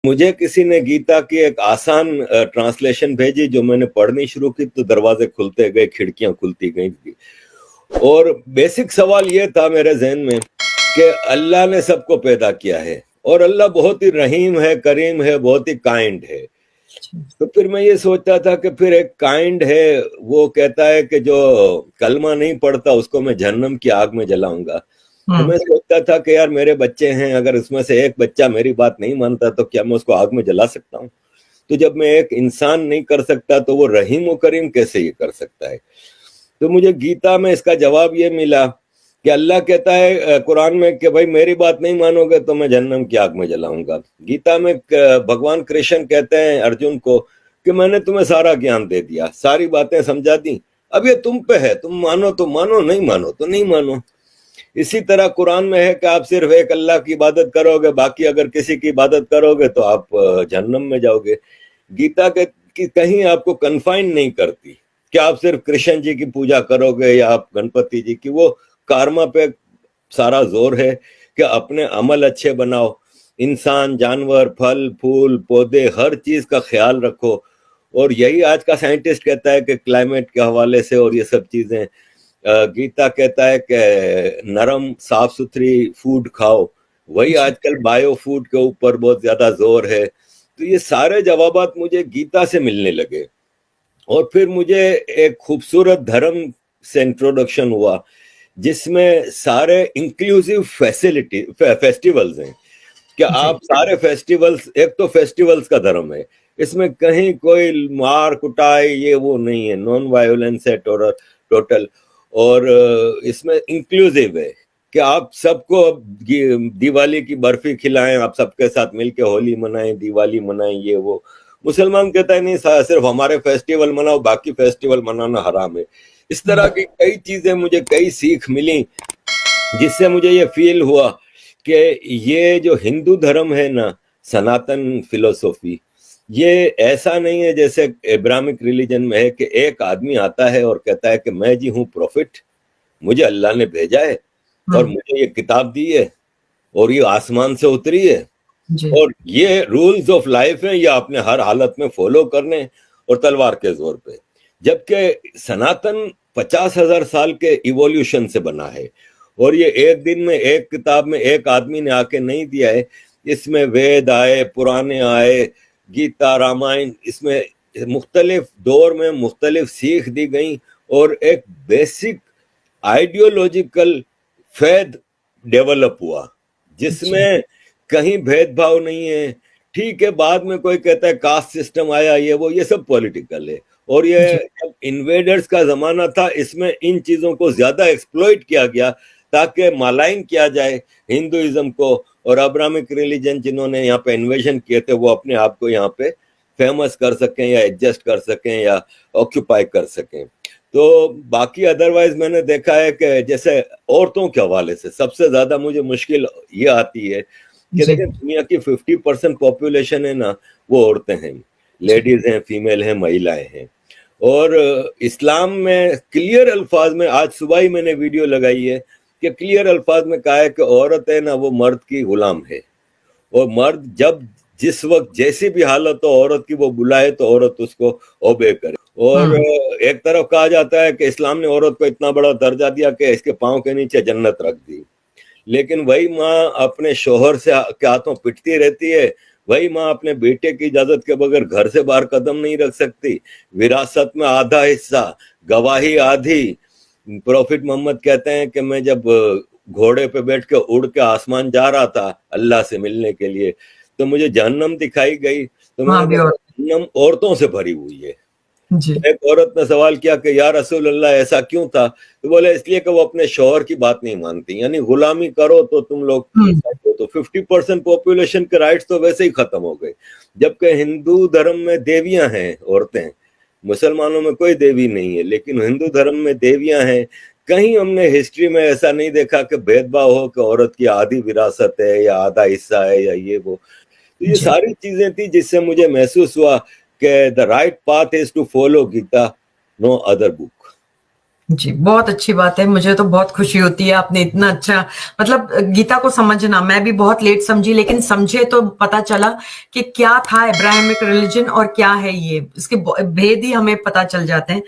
مجھے کسی نے گیتا کی ایک آسان ٹرانسلیشن بھیجی، جو میں نے پڑھنی شروع کی تو دروازے کھلتے گئے، کھڑکیاں کھلتی گئیں، اور بیسک سوال یہ تھا میرے ذہن میں کہ اللہ نے سب کو پیدا کیا ہے اور اللہ بہت ہی رحیم ہے، کریم ہے، بہت ہی کائنڈ ہے. تو پھر میں یہ سوچتا تھا کہ پھر ایک کائنڈ ہے، وہ کہتا ہے کہ جو کلمہ نہیں پڑھتا اس کو میں جہنم کی آگ میں جلاؤں گا. تو میں سوچتا تھا کہ یار میرے بچے ہیں، اگر اس میں سے ایک بچہ میری بات نہیں مانتا تو کیا میں اس کو آگ میں جلا سکتا ہوں؟ تو جب میں ایک انسان نہیں کر سکتا تو وہ رحیم و کریم کیسے یہ کر سکتا ہے؟ تو مجھے گیتا میں اس کا جواب یہ ملا کہ اللہ کہتا ہے قرآن میں کہ بھائی میری بات نہیں مانو گے تو میں جہنم کی آگ میں جلاؤں گا. گیتا میں بھگوان کرشن کہتے ہیں ارجن کو کہ میں نے تمہیں سارا گیان دے دیا، ساری باتیں سمجھا دی، اب یہ تم پہ ہے، تم مانو تو مانو، نہیں مانو تو نہیں مانو. اسی طرح قرآن میں ہے کہ آپ صرف ایک اللہ کی عبادت کرو گے، باقی اگر کسی کی عبادت کرو گے تو آپ جہنم میں جاؤ گے. گیتا کہ کہیں آپ کو کنفائن نہیں کرتی کہ آپ صرف کرشن جی کی پوجا کرو گے یا آپ گنپتی جی کی. وہ کارما پہ سارا زور ہے کہ اپنے عمل اچھے بناؤ، انسان، جانور، پھل پھول پودے، ہر چیز کا خیال رکھو. اور یہی آج کا سائنٹسٹ کہتا ہے کہ کلائمیٹ کے حوالے سے اور یہ سب چیزیں. گیتا کہتا ہے کہ نرم صاف ستھری فوڈ کھاؤ، وہی آج کل بایو فوڈ کے اوپر بہت زیادہ زور ہے. تو یہ سارے جوابات مجھے گیتا سے ملنے لگے. اور پھر مجھے ایک خوبصورت دھرم سے انٹروڈکشن ہوا جس میں سارے انکلوسیو فیسٹیولز ہیں کہ آپ سارے فیسٹیولز، ایک تو فیسٹیولز کا دھرم ہے، اس میں کہیں کوئی مار کٹائی یہ وہ نہیں ہے، نان وائلنس ہے ٹوٹل. اور اس میں انکلوسیو ہے کہ آپ سب کو دیوالی کی برفی کھلائیں، آپ سب کے ساتھ مل کے ہولی منائیں، دیوالی منائیں، یہ وہ. مسلمان کہتا ہے نہیں صرف ہمارے فیسٹیول مناؤ، باقی فیسٹیول منانا حرام ہے. اس طرح کی کئی چیزیں مجھے کئی سیکھ ملی جس سے مجھے یہ فیل ہوا کہ یہ جو ہندو دھرم ہے نا، سناتن فلسفی، یہ ایسا نہیں ہے جیسے ابراہمک ریلیجن میں ہے کہ ایک آدمی آتا ہے اور کہتا ہے کہ میں جی ہوں پروفٹ، مجھے اللہ نے بھیجا ہے اور مجھے یہ کتاب دی ہے اور یہ آسمان سے اتری ہے اور یہ رولز آف لائف ہیں، یہ آپ نے ہر حالت میں فالو کرنے اور تلوار کے زور پہ. جبکہ سناتن 50,000 سال کے ایولیوشن سے بنا ہے اور یہ ایک دن میں ایک کتاب میں ایک آدمی نے آ کے نہیں دیا ہے. اس میں وید آئے، پرانے آئے، گیتا، رامائن، اس میں مختلف دور میں مختلف سیکھ دی گئیں اور ایک بیسک آئیڈیولوجیکل فیض ڈیولپ ہوا جس میں کہیں بھید بھاؤ نہیں ہے. ٹھیک ہے بعد میں کوئی کہتا ہے کاسٹ سسٹم آیا، یہ سب پولیٹیکل ہے. اور یہ جب انویڈرز کا زمانہ تھا، اس میں ان چیزوں کو زیادہ ایکسپلوئٹ کیا گیا تاکہ مالائن کیا جائے ہندوازم کو، اور ابراہمک ریلیجن جنہوں نے یہاں پہ انویژن کیے تھے وہ اپنے آپ کو یہاں پہ فیمس کر سکیں یا ایڈجسٹ کر سکیں یا آکوپائی کر سکیں. تو باقی ادروائز میں نے دیکھا ہے کہ جیسے عورتوں کے حوالے سے سب سے زیادہ مجھے مشکل یہ آتی ہے کہ دیکھیں دنیا کی 50% پاپولیشن ہے نا، وہ عورتیں ہیں، لیڈیز ہیں، فیمیل ہیں، مہیلائیں ہیں. اور اسلام میں کلیئر الفاظ میں، آج صبح ہی میں نے ویڈیو لگائی ہے کہ کلیئر الفاظ میں کہا ہے کہ عورت ہے نا وہ مرد کی غلام ہے، اور مرد جب جس وقت جیسی بھی حالت ہو عورت کی وہ بلائے تو عورت اس کو اوبے کرے. اور ایک طرف کہا جاتا ہے کہ اسلام نے عورت کو اتنا بڑا درجہ دیا کہ اس کے پاؤں کے نیچے جنت رکھ دی، لیکن وہی ماں اپنے شوہر سے کے ہاتھوں پٹتی رہتی ہے، وہی ماں اپنے بیٹے کی اجازت کے بغیر گھر سے باہر قدم نہیں رکھ سکتی. وراثت میں آدھا حصہ، گواہی آدھی. پروفٹ محمد کہتے ہیں کہ میں جب گھوڑے پہ بیٹھ کے اڑ کے آسمان جا رہا تھا اللہ سے ملنے کے لیے تو مجھے جہنم دکھائی گئی، تو میں نے کہا جہنم عورتوں سے بھری ہوئی ہے. ایک عورت نے سوال کیا کہ یا رسول اللہ ایسا کیوں تھا؟ تو بولے اس لیے کہ وہ اپنے شوہر کی بات نہیں مانتی، یعنی غلامی کرو تو تم لوگ تو 50% پاپولیشن کے رائٹس تو ویسے ہی ختم ہو گئے. جبکہ ہندو دھرم میں دیویاں ہیں عورتیں، مسلمانوں میں کوئی دیوی نہیں ہے لیکن ہندو دھرم میں دیویاں ہیں. کہیں ہم نے ہسٹری میں ایسا نہیں دیکھا کہ بھید بھاؤ ہو کہ عورت کی آدھی وراثت ہے یا آدھا حصہ ہے یا یہ وہ. تو یہ ساری چیزیں تھی جس سے مجھے محسوس ہوا کہ the right path is to follow Gita, no other book. جی بہت اچھی بات ہے. مجھے تو بہت خوشی ہوتی ہے آپ نے اتنا اچھا مطلب گیتا کو سمجھنا. میں بھی بہت لیٹ سمجھی لیکن سمجھے تو پتا چلا کہ کیا تھا ابراہمک ریلیجن اور کیا ہے یہ, اس کے بھید ہی ہمیں پتا چل جاتے ہیں.